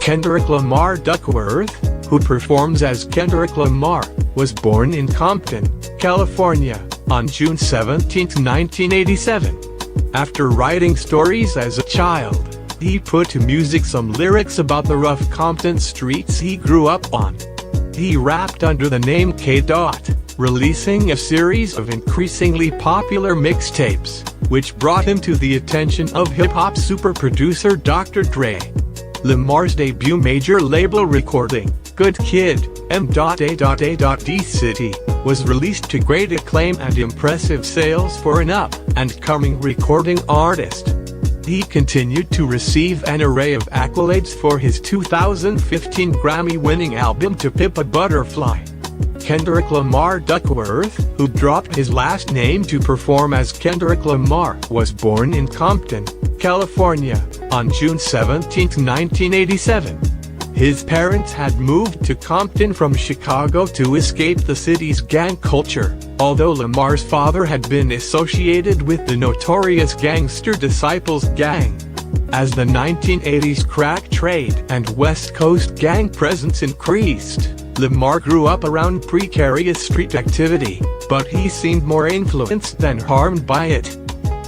Kendrick Lamar Duckworth, who performs as Kendrick Lamar, was born in Compton, California, on June 17, 1987. After writing stories as a child, he put to music some lyrics about the rough Compton streets he grew up on. He rapped under the name K. Releasing a series of increasingly popular mixtapes, which brought him to the attention of hip-hop super producer Dr. Dre. Lamar's debut major label recording, Good Kid, M.A.D. City, was released to great acclaim and impressive sales for an up-and-coming recording artist. He continued to receive an array of accolades for his 2015 Grammy-winning album To Pimp a Butterfly. Kendrick Lamar Duckworth, who dropped his last name to perform as Kendrick Lamar, was born in Compton, California, on June 17, 1987. His parents had moved to Compton from Chicago to escape the city's gang culture, although Lamar's father had been associated with the notorious gangster Disciples Gang. As the 1980s crack trade and West Coast gang presence increased, Lamar grew up around precarious street activity, but he seemed more influenced than harmed by it.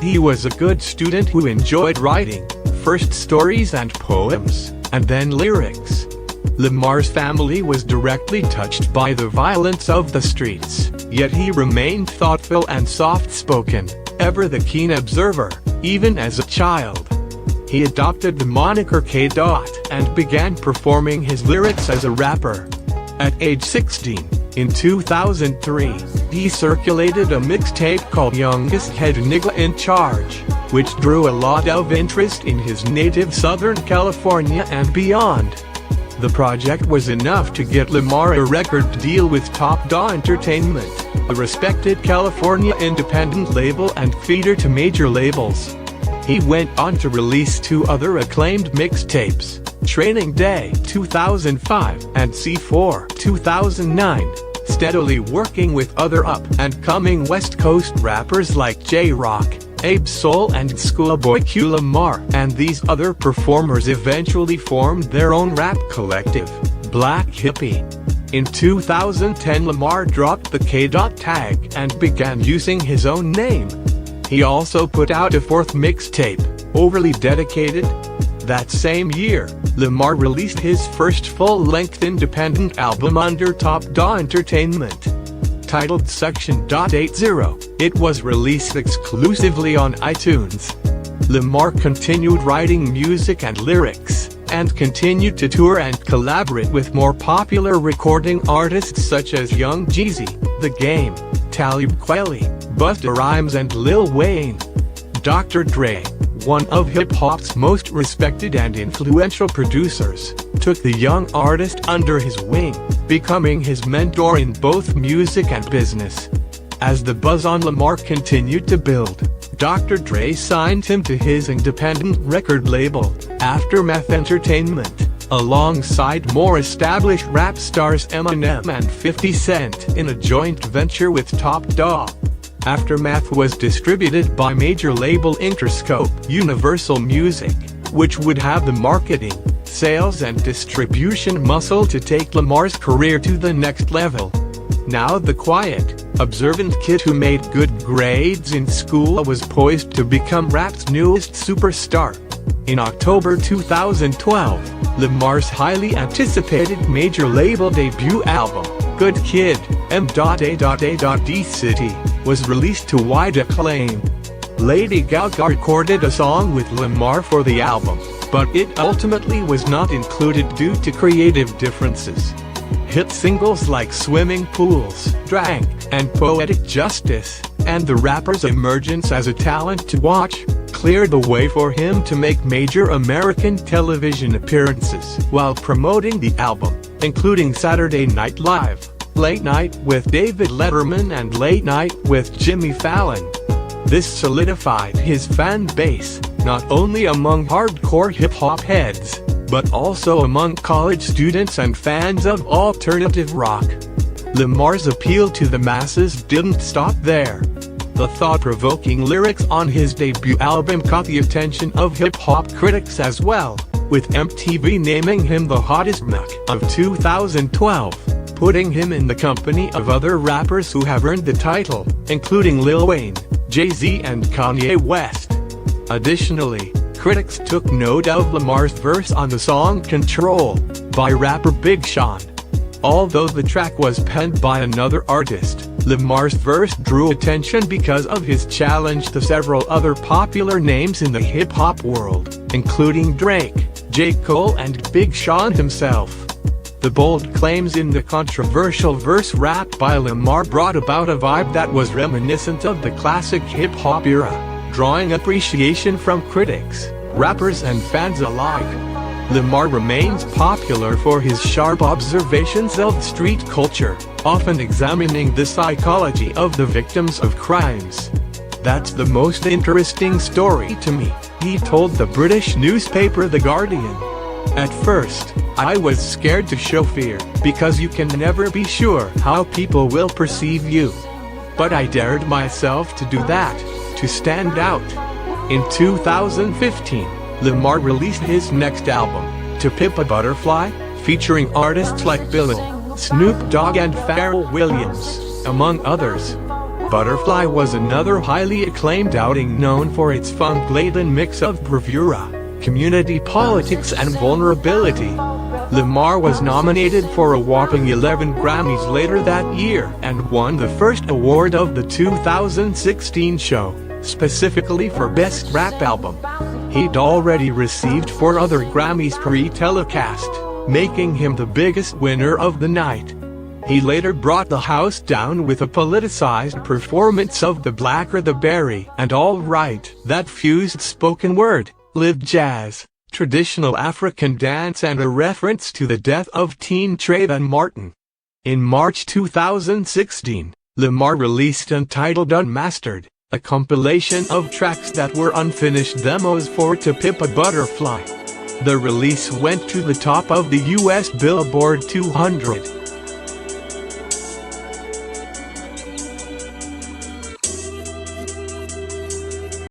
He was a good student who enjoyed writing, first stories and poems, and then lyrics. Lamar's family was directly touched by the violence of the streets, yet he remained thoughtful and soft-spoken, ever the keen observer, even as a child. He adopted the moniker K. and began performing his lyrics as a rapper. At age 16, in 2003, he circulated a mixtape called Youngest Head Nigga in Charge, which drew a lot of interest in his native Southern California and beyond. The project was enough to get Lamar a record deal with Top Dawg Entertainment, a respected California independent label and feeder to major labels. He went on to release two other acclaimed mixtapes, Training Day 2005 and C4 2009, steadily working with other up-and-coming West Coast rappers like J-Rock, Abe Soul and Schoolboy Q. Lamar and these other performers eventually formed their own rap collective, Black Hippie. In 2010 Lamar dropped the K. tag and began using his own name. He also put out a fourth mixtape, Overly Dedicated. That same year, Lamar released his first full-length independent album under Top Dawg Entertainment. Titled Section 80, it was released exclusively on iTunes. Lamar continued writing music and lyrics, and continued to tour and collaborate with more popular recording artists such as Young Jeezy, The Game, Talib Kweli, Busta Rhymes and Lil Wayne. Dr. Dre, one of hip-hop's most respected and influential producers, took the young artist under his wing, becoming his mentor in both music and business. As the buzz on Lamar continued to build, Dr. Dre signed him to his independent record label, Aftermath Entertainment, alongside more established rap stars Eminem and 50 Cent in a joint venture with Top Dawg. Aftermath was distributed by major label Interscope Universal Music, which would have the marketing, sales and distribution muscle to take Lamar's career to the next level. Now the quiet, observant kid who made good grades in school was poised to become rap's newest superstar. In October 2012, Lamar's highly anticipated major label debut album, Good Kid, M.A.D. City, was released to wide acclaim. Lady Gaga recorded a song with Lamar for the album, but it ultimately was not included due to creative differences. Hit singles like Swimming Pools, Drank, and Poetic Justice, and the rapper's emergence as a talent to watch, cleared the way for him to make major American television appearances while promoting the album, including Saturday Night Live, Late Night with David Letterman and Late Night with Jimmy Fallon. This solidified his fan base, not only among hardcore hip-hop heads, but also among college students and fans of alternative rock. Lamar's appeal to the masses didn't stop there. The thought-provoking lyrics on his debut album caught the attention of hip-hop critics as well, with MTV naming him the hottest muck of 2012, putting him in the company of other rappers who have earned the title, including Lil Wayne, Jay-Z and Kanye West. Additionally, critics took note of Lamar's verse on the song Control by rapper Big Sean. Although the track was penned by another artist, Lamar's verse drew attention because of his challenge to several other popular names in the hip-hop world, including Drake, J. Cole and Big Sean himself. The bold claims in the controversial verse rap by Lamar brought about a vibe that was reminiscent of the classic hip-hop era, drawing appreciation from critics, rappers and fans alike. Lamar remains popular for his sharp observations of street culture, often examining the psychology of the victims of crimes. "That's the most interesting story to me," he told the British newspaper The Guardian. "At first, I was scared to show fear, because you can never be sure how people will perceive you. But I dared myself to do that, to stand out." In 2015, Lamar released his next album, To Pimp a Butterfly, featuring artists like Billy, Snoop Dogg and Pharrell Williams, among others. Butterfly was another highly acclaimed outing known for its funk-laden mix of bravura, community politics and vulnerability. Lamar was nominated for a whopping 11 Grammys later that year and won the first award of the 2016 show, specifically for Best Rap Album. He'd already received 4 other Grammys pre-telecast, making him the biggest winner of the night. He later brought the house down with a politicized performance of The Blacker the Berry and All Right that fused spoken word, live jazz, traditional African dance and a reference to the death of teen Trayvon Martin. In March 2016, Lamar released Untitled Unmastered, a compilation of tracks that were unfinished demos for To Pimp a Butterfly. The release went to the top of the US Billboard 200.